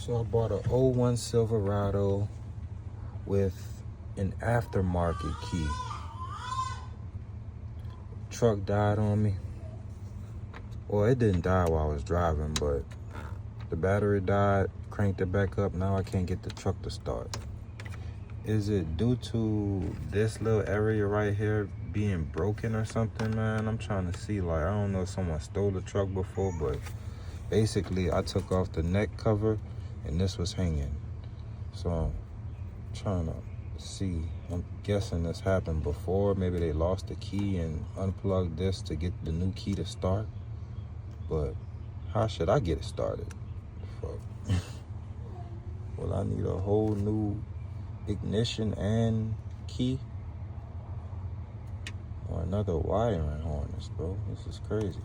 So I bought a '01 Silverado with an aftermarket key. Truck died on me. Well, it didn't die while I was driving, but the battery died, cranked it back up. Now I can't get the truck to start. Is it due to this little area right here being broken or something, man? I'm trying to see. Like, I don't know if someone stole the truck before, but basically I took off the neck cover and this was hanging. So I'm trying to see. I'm guessing this happened before. Maybe they lost the key and unplugged this to get the new key to start. But how should I get it started? Fuck. Well, I need a whole new ignition and key, or another wiring harness, bro. This is crazy.